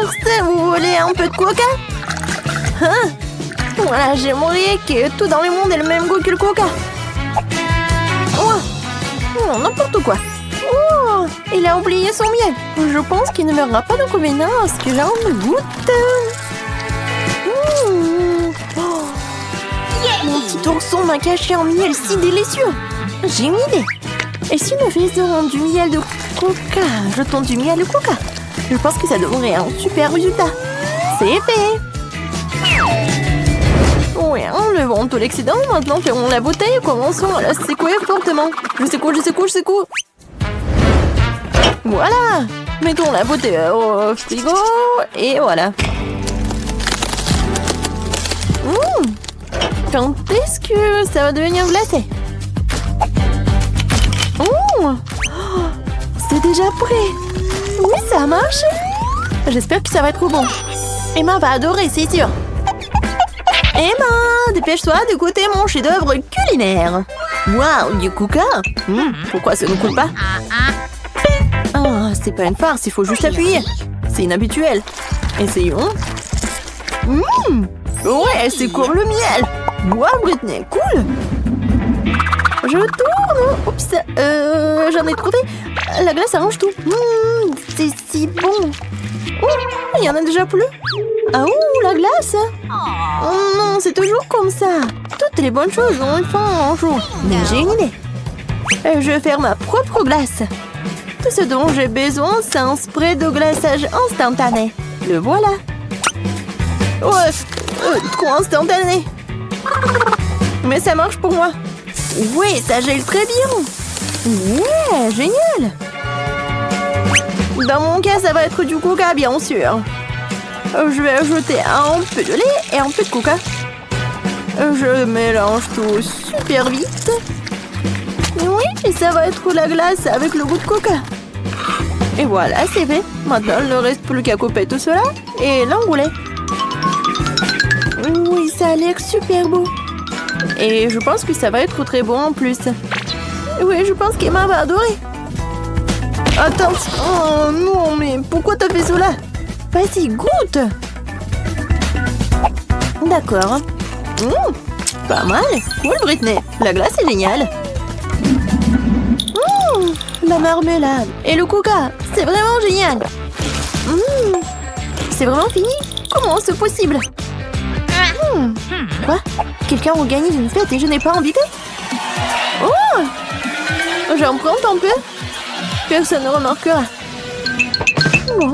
ours, vous voulez un peu de coca? Hein? Voilà, j'aimerais que tout dans le monde ait le même goût que le coca. Oh, n'importe quoi. Oh, il a oublié son miel. Je pense qu'il ne verra pas d'inconvénient à ce que j'en goûte. Oh. Mon petit ourson m'a caché un miel si délicieux. J'ai une idée. Et si nous faisions du miel de coca? Jetons du miel de coca. Je pense que ça donnerait un super résultat. C'est fait. Oui, enlevons tout l'excédent. Maintenant, fermons la bouteille et commençons à la secouer fortement. Je secoue. Voilà. Mettons la bouteille au frigo. Et voilà. Quand est-ce que ça va devenir glacé? C'est déjà prêt. Oui, ça a marché. J'espère que ça va être trop bon. Emma va adorer, c'est sûr. Emma, dépêche-toi de goûter mon chef-d'œuvre culinaire. Waouh, du coca. Pourquoi ça ne coule pas? C'est pas une farce, il faut juste appuyer. C'est inhabituel. Essayons. Ouais, c'est court le miel. Waouh, Britney, cool. Je tourne. Oups, j'en ai trouvé. La glace arrange tout. C'est si bon. Il y en a déjà plus. Ah ouh, la glace. Oh non, c'est toujours comme ça. Toutes les bonnes choses ont une fin un jour. Mais j'ai une idée. Je vais faire ma propre glace. Tout ce dont j'ai besoin, c'est un spray de glaçage instantané. Le voilà. Ouais, trop instantané. Mais ça marche pour moi. Oui, ça gèle très bien. Ouais, génial. Dans mon cas, ça va être du coca, bien sûr. Je vais ajouter un peu de lait et un peu de coca. Je mélange tout super vite. Oui, et ça va être la glace avec le goût de coca. Et voilà, c'est fait. Maintenant, il ne reste plus qu'à couper tout cela et l'enrouler. Oui, ça a l'air super beau. Et je pense que ça va être très bon en plus. Oui, je pense qu'Emma va adorer. Attends. Oh non, mais pourquoi t'as fait cela? Vas-y, goûte. D'accord. Pas mal. Cool, Britney. La glace est géniale. La marmelade et le coca. C'est vraiment génial. C'est vraiment fini? Comment c'est possible? Quoi? Quelqu'un organise une fête et je n'ai pas invité? Oh! J'en prends un peu. Personne ne remarquera. Bon,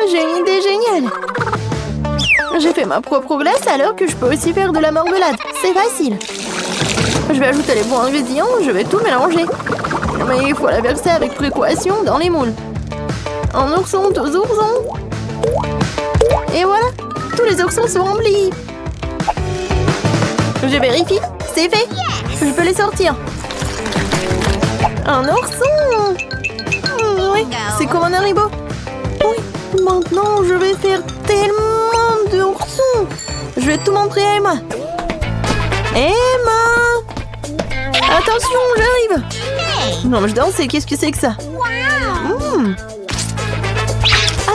j'ai une idée géniale. J'ai fait ma propre glace alors que je peux aussi faire de la marmelade. C'est facile. Je vais ajouter les bons ingrédients, je vais tout mélanger. Mais il faut la verser avec précaution dans les moules. Un ourson, 2 oursons. Et voilà, tous les oursons sont remplis. Je vérifie, c'est fait. Je peux les sortir. Un ourson. Oui, c'est comme un haribo. Oui, maintenant je vais faire tellement d'oursons. Je vais tout montrer à Emma. Emma! Attention, j'arrive. Non, mais je danse, qu'est-ce que c'est que ça?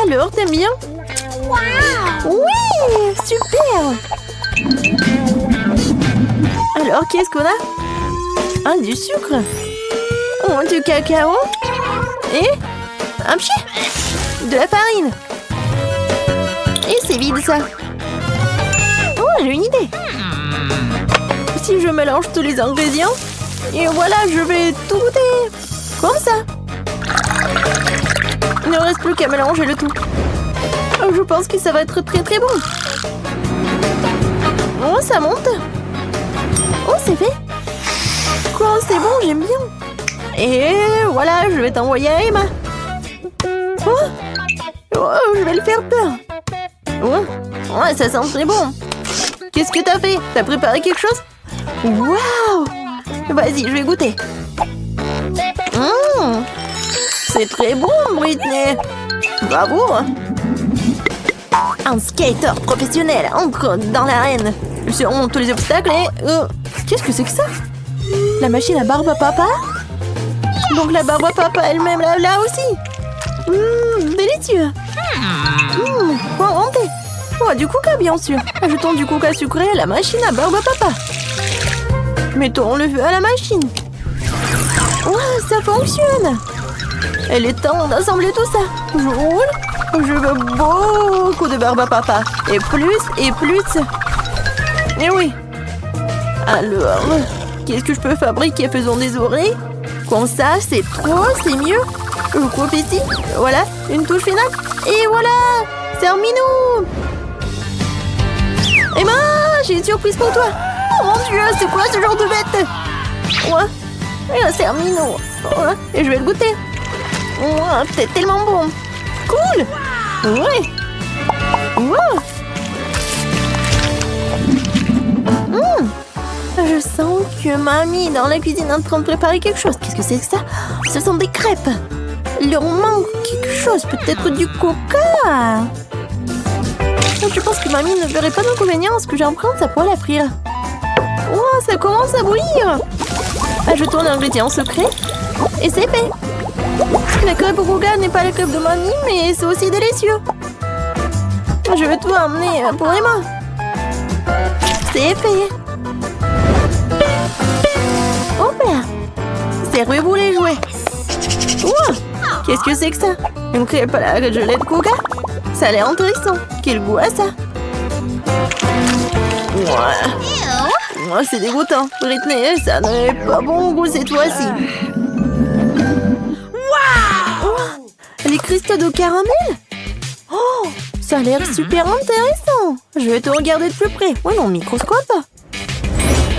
Alors, t'aimes bien? Oui, super. Alors, qu'est-ce qu'on a? Du sucre. Du cacao. Et un pied. De la farine. Et c'est vide, ça. Oh, j'ai une idée. Si je mélange tous les ingrédients, et voilà, je vais tout goûter. Comme ça. Il ne reste plus qu'à mélanger le tout. Je pense que ça va être très très bon. Oh, ça monte. Oh, c'est fait. Quoi, c'est bon, j'aime bien. Et voilà, je vais t'envoyer à Emma. Je vais le faire peur. Ouais, ça sent très bon. Qu'est-ce que t'as fait? T'as préparé quelque chose? Waouh! Vas-y, je vais goûter. C'est très bon, Britney. Bravo. Un skater professionnel entre dans l'arène. Il surmonte tous les obstacles et... Qu'est-ce que c'est que ça? La machine à barbe à papa? Donc la barbe à papa elle-même là aussi. Délicieux. Quoi du coca, bien sûr. Ajoutons du coca sucré à la machine à barbe à papa. Mettons le feu à la machine. Ouais, ça fonctionne. Il est temps d'assembler tout ça. Je roule. Je veux beaucoup de barbe à papa. Et plus, et plus. Et oui. Alors, qu'est-ce que je peux fabriquer? Faisons des oreilles. Comme ça, c'est trop, c'est mieux. Je coupe ici. Voilà, une touche finale. Et voilà, terminou. Emma, j'ai une surprise pour toi. Oh mon Dieu, c'est quoi ce genre de bête? Ouais, c'est terminou. Ouais, et je vais le goûter. Ouais, c'est tellement bon. Cool. Ouais. Wow. Je sens que mamie est dans la cuisine est en train de préparer quelque chose. Qu'est-ce que c'est que ça? Ce sont des crêpes. Il leur manque quelque chose, peut-être du coca. Je pense que mamie ne verrait pas d'inconvénient à ce que j'emprunte ça pour la frire. Oh, ça commence à bouillir. Ajoutons l'ingrédient secret et c'est fait. La crêpe au coca n'est pas la crêpe de mamie, mais c'est aussi délicieux. Je vais tout emmener pour Emma. C'est fait. Hop là. Servez-vous les jouets. Wow. Qu'est-ce que c'est que ça? Une crêpe à la gelée de coca? Ça a l'air intéressant. Quel goût a ça? Ouais, c'est dégoûtant. Britney, ça n'est pas bon goût cette fois-ci. Wow. Les cristaux de caramel? Oh, ça a l'air super intéressant. Je vais te regarder de plus près. Ouais, non, microscope.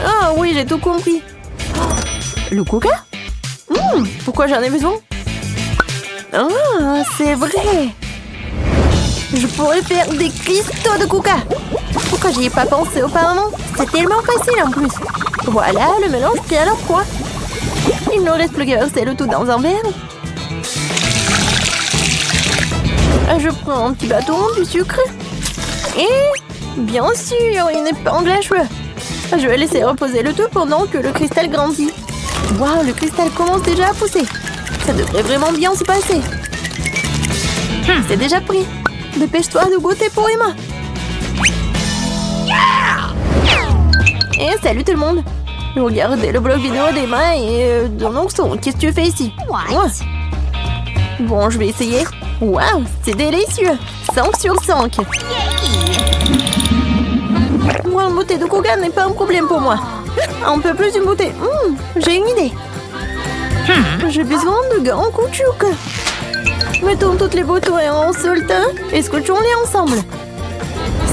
Ah oui, j'ai tout compris. Oh, le coca? Pourquoi j'en ai besoin? Ah, c'est vrai. Je pourrais faire des cristaux de coca. Pourquoi j'y ai pas pensé auparavant? C'est tellement facile en plus. Voilà, le mélange tient à la poids. Il ne reste plus qu'à verser le tout dans un verre. Je prends un petit bâton, du sucre. Et, bien sûr, une épingle à cheveux. Je vais laisser reposer le tout pendant que le cristal grandit. Waouh, le cristal commence déjà à pousser. Ça devrait vraiment bien se passer. C'est déjà pris. Dépêche-toi de goûter pour Emma. Et salut tout le monde. Regardez le blog vidéo d'Emma et de mon son. Qu'est-ce que tu fais ici? Bon, je vais essayer. Waouh, c'est délicieux. 5 sur 5. Moi, une bouteille de coca n'est pas un problème pour moi. Un peu plus d'une bouteille. J'ai une idée. J'ai besoin de grands caoutchouc. Mettons toutes les bouteilles en un seul temps et scotchons-les ensemble.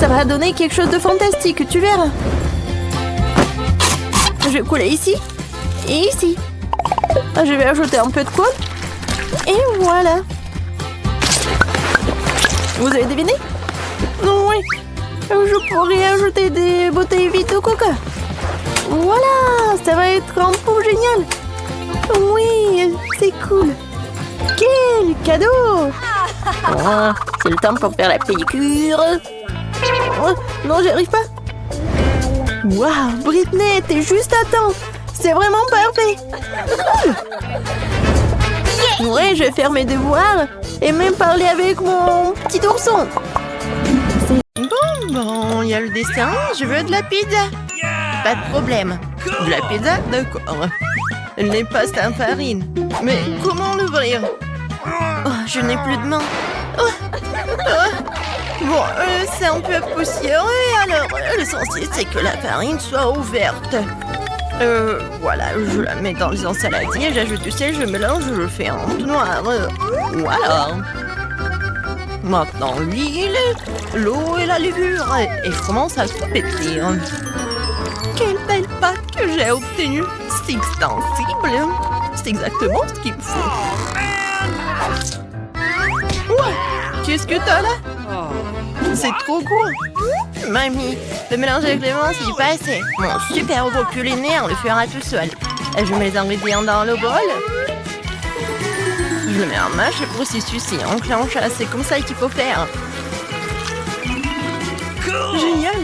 Ça va donner quelque chose de fantastique, tu verras. Je vais couler ici et ici. Je vais ajouter un peu de colle. Et voilà. Vous avez deviné? Oui. Je pourrais ajouter des bouteilles vides de coca. Voilà, ça va être un pot génial. Oui, c'est cool. Quel cadeau! Oh, c'est le temps pour faire la pédicure. Oh, non, j'y arrive pas. Waouh, Britney, t'es juste à temps. C'est vraiment parfait. Ouais, je vais faire mes devoirs et même parler avec mon petit ourson. Bon, il y a le dessin. Je veux de la pizza. Pas de problème. De la pizza? D'accord. Les pastes en farine. Mais comment l'ouvrir? Oh, je n'ai plus de main. Bon, c'est un peu poussiéreux. Alors, l'essentiel, c'est que la farine soit ouverte. Voilà, je la mets dans les ensaladiers, j'ajoute du sel, je mélange, je fais un tout noir. Voilà. Maintenant, l'huile, l'eau et la levure. Et je commence à tout pétrir. Quelle belle pâte que j'ai obtenue. C'est extensible. C'est exactement ce qu'il me faut. Ouais. Qu'est-ce que t'as là? C'est trop cool. Mamie, le mélange avec les mains, c'est pas assez. Mon super robot culinaire le fera tout seul. Je mets les ingrédients dans le bol. Je le mets en marche, le processus est enclenche. C'est comme ça qu'il faut faire. Génial.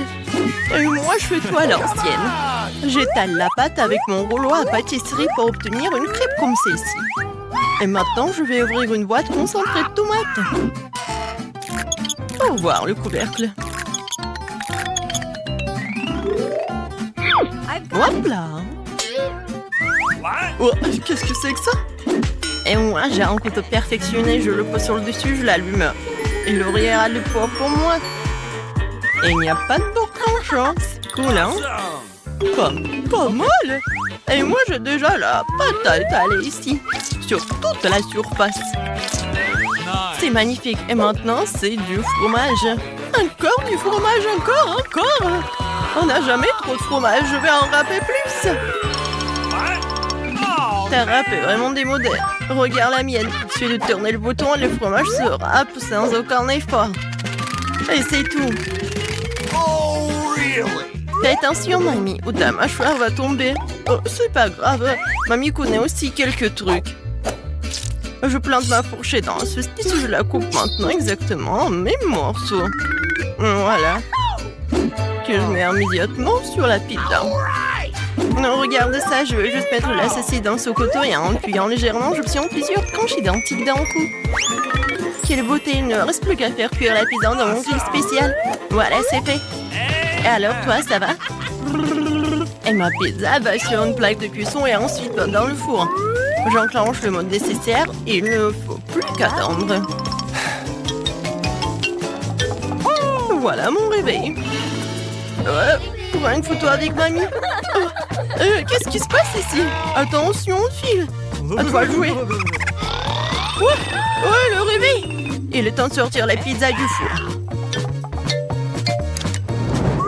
Et moi, je fais tout à l'ancienne. J'étale la pâte avec mon rouleau à pâtisserie pour obtenir une crêpe comme celle-ci. Et maintenant, je vais ouvrir une boîte concentrée de tomates. Au revoir le couvercle. Hop là. Oh, qu'est-ce que c'est que ça? Et moi, j'ai un couteau perfectionné, je le pose sur le dessus, je l'allume. Et l'oreiller a le poids pour moi. Et il n'y a pas de boucange, hein. C'est cool, hein? Pas mal. Et moi, j'ai déjà la pâte à étaler ici, sur toute la surface. C'est magnifique. Et maintenant, c'est du fromage. Encore du fromage, encore. On n'a jamais trop de fromage, je vais en râper plus. Ta râpe est vraiment démodée. Regarde la mienne. Il suffit de tourner le bouton et le fromage se râpe sans aucun effort. Et c'est tout. Fais attention, mamie, ou ta mâchoire va tomber. Oh, c'est pas grave. Mamie connaît aussi quelques trucs. Je plante ma fourchette dans la saucisse et je la coupe maintenant exactement en mes morceaux. Voilà. Que je mets immédiatement sur la pizza. Non, regarde ça, je vais juste mettre la saucisse dans ce couteau et en appuyant légèrement, j'obtiens plusieurs tranches identiques d'un coup. Quelle beauté, il ne reste plus qu'à faire cuire la pizza dans mon grill spécial. Voilà, c'est fait. Et alors, toi, ça va? Et ma pizza va sur une plaque de cuisson et ensuite va dans le four. J'enclenche le mode nécessaire et il ne faut plus qu'attendre. Voilà mon réveil. Prends une photo avec mamie. Qu'est-ce qui se passe ici? Attention, file. À toi de jouer. Ouais, le réveil. Il est temps de sortir la pizza du four.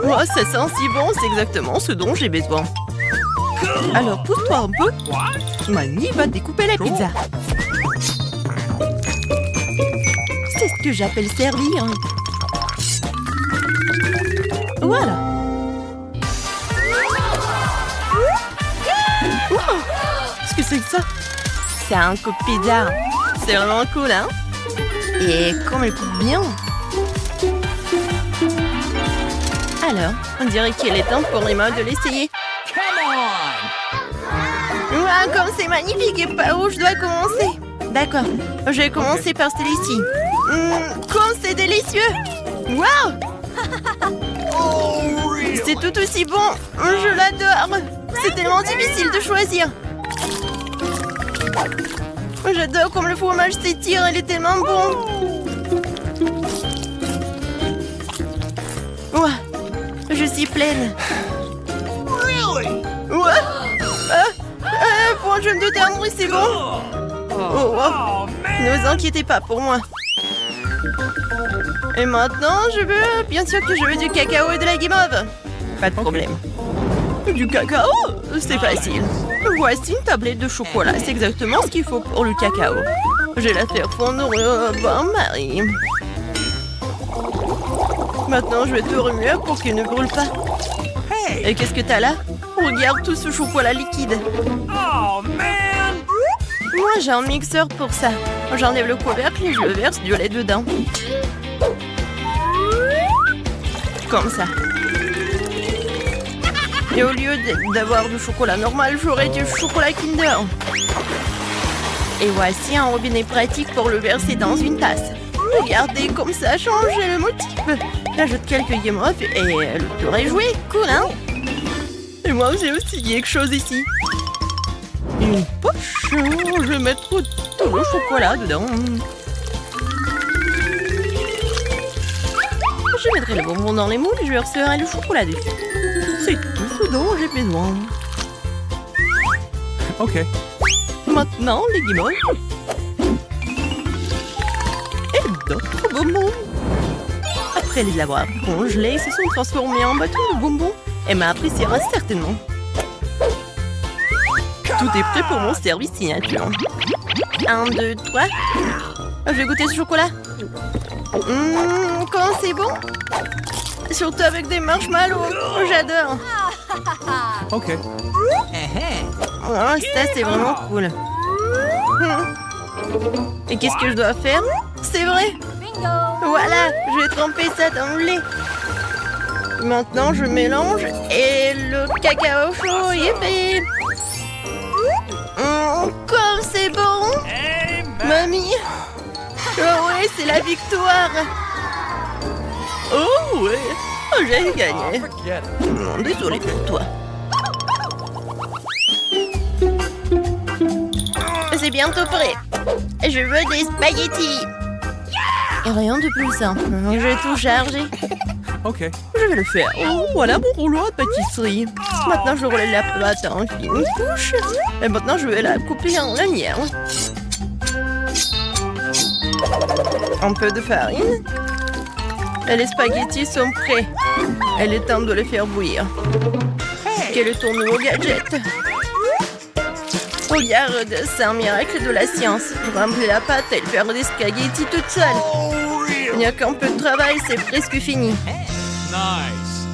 Oh, ça sent si bon, c'est exactement ce dont j'ai besoin. Alors, pousse-toi un peu. Mamie va découper la pizza. C'est ce que j'appelle servir. Voilà. Wow. Qu'est-ce que c'est que ça? C'est un coup de pizza. C'est vraiment cool, hein? Et comme elle coupe bien. Alors, on dirait qu'il est temps pour Emma de l'essayer. Wow, comme c'est magnifique et par où je dois commencer? D'accord, je vais commencer par celui-ci. Comme c'est délicieux! Wow! C'est tout aussi bon! Je l'adore! C'est tellement difficile de choisir! J'adore comme le fromage s'étire, il est tellement bon! Wow! Je suis pleine! Ouais! Pour un jeune de ternerie, c'est bon! Oh, wow. Ne vous inquiétez pas pour moi. Et maintenant, bien sûr que je veux du cacao et de la guimauve. Pas de problème. Du cacao? C'est facile. Voici une tablette de chocolat. C'est exactement ce qu'il faut pour le cacao. Je vais la faire fondre au bain-marie. Maintenant, je vais tout remuer pour qu'il ne brûle pas. Et qu'est-ce que t'as là? Regarde tout ce chocolat liquide. Oh, man! Moi, j'ai un mixeur pour ça. J'enlève le couvercle et je le verse du lait dedans. Comme ça. Et au lieu d'avoir du chocolat normal, j'aurai du chocolat Kinder. Et voici un robinet pratique pour le verser dans une tasse. Regardez comme ça a changé le motif. J'ajoute quelques guimauves et le tour est joué. Cool, hein? Et moi, j'ai aussi quelque chose ici. Une poche. Je vais mettre tout le chocolat dedans. Je mettrai le bonbon dans les moules et je verserai le chocolat dessus. C'est tout ce dont j'ai besoin. Ok. Maintenant, les guimauves. Et d'autres bonbons. Après les avoir congelés, ils se sont transformés en bâtons de bonbons. Emma appréciera certainement. Tout est prêt pour mon service signature. 1, 2, 3. Je vais goûter ce chocolat. Comment c'est bon? Surtout avec des marshmallows. J'adore. Ok. Oh, ça, c'est vraiment cool. Et qu'est-ce que je dois faire? C'est vrai. Voilà, je vais tremper ça dans le lait. Maintenant, je mélange et le cacao chaud y est fait. Comme c'est bon! Mamie! Oh ouais, c'est la victoire! Oh ouais! J'ai gagné! Désolée pour toi. bientôt prêt. Je veux des spaghettis. Et rien de plus simple. Je vais tout charger. Okay. Je vais le faire. Oh, voilà mon rouleau de pâtisserie. Maintenant, je roule la pâte en fine couche. Et maintenant, je vais la couper en lanière. Un peu de farine. Et les spaghettis sont prêts. Il est temps de les faire bouillir. Quel est ton nouveau gadget? Regarde, c'est un miracle de la science. Remplir la pâte et faire des spaghettis toute seule. Il n'y a qu'un peu de travail, c'est presque fini. Nice.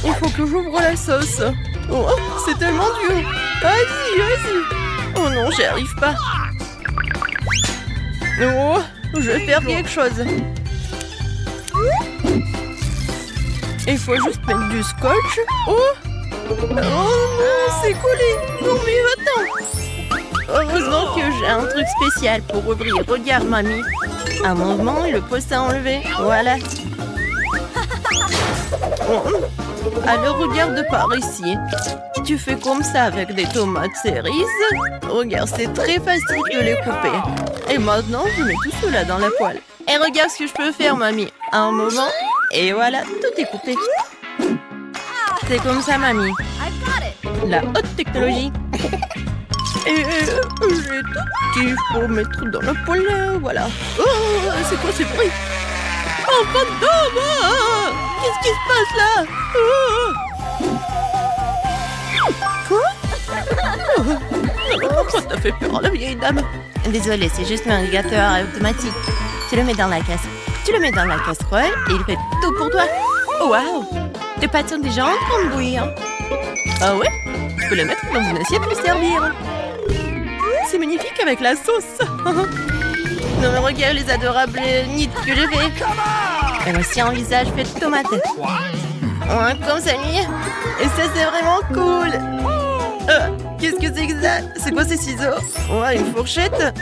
Il faut que j'ouvre la sauce. Oh, c'est tellement dur. Vas-y, vas-y. Oh non, j'y arrive pas. Oh, je vais faire quelque chose. Il faut juste mettre du scotch. Oh, oh non, c'est collé. Non mais attends. Heureusement que j'ai un truc spécial pour ouvrir. Regarde, mamie. Un mouvement et le poste à enlever. Voilà. Oh. Alors regarde par ici. Et tu fais comme ça avec des tomates cerises. Regarde, c'est très facile de les couper. Et maintenant, je mets tout cela dans la poêle. Et regarde ce que je peux faire, mamie. Un moment. Et voilà, tout est coupé. C'est comme ça, mamie. La haute technologie. Et j'ai tout qu'il faut mettre dans la poêle. Voilà. Oh, c'est quoi ce bruit? Oh, fantôme! Qu'est-ce qui se passe là? Quoi? Pourquoi t'as fait peur à la vieille dame? Désolée, c'est juste un régulateur automatique. Tu le mets dans la caisse. Tu le mets dans la casserole et il fait tout pour toi. Oh, waouh! Tes pâtes sont déjà en train de bouillir. Ah ouais? Tu peux le mettre dans une assiette pour servir. C'est magnifique avec la sauce. Non mais regarde les adorables nids que j'ai fait. Et voici un visage fait de tomates. Ouais, comme ça lui. Et ça c'est vraiment cool. Qu'est-ce que c'est que ça? C'est quoi ces ciseaux? Ouais, une fourchette.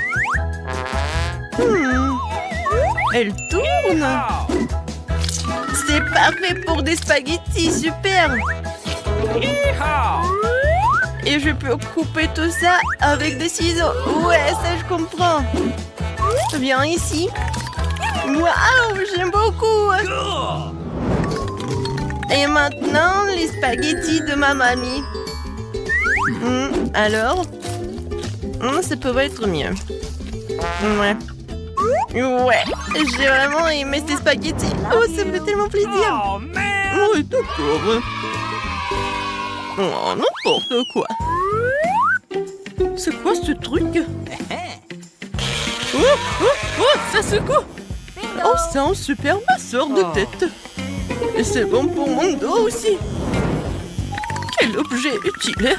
Elle tourne. C'est parfait pour des spaghettis, super. Et je peux couper tout ça avec des ciseaux. Ouais, ça je comprends. Viens ici. Waouh, j'aime beaucoup. Et maintenant, les spaghettis de ma mamie. Alors ça peut être mieux. Ouais. Ouais, j'ai vraiment aimé ces spaghettis. Oh, ça me fait tellement plaisir. Oh, man. Oui, d'accord. Oh, n'importe quoi. C'est quoi ce truc? Oh, ça secoue. Oh, c'est un super masseur de tête. Et c'est bon pour mon dos aussi. Quel objet utile.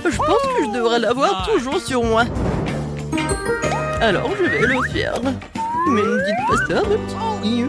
Je pense que je devrais l'avoir toujours sur moi. Alors, je vais le faire. Mais ne dites pas ça, ma petite fille.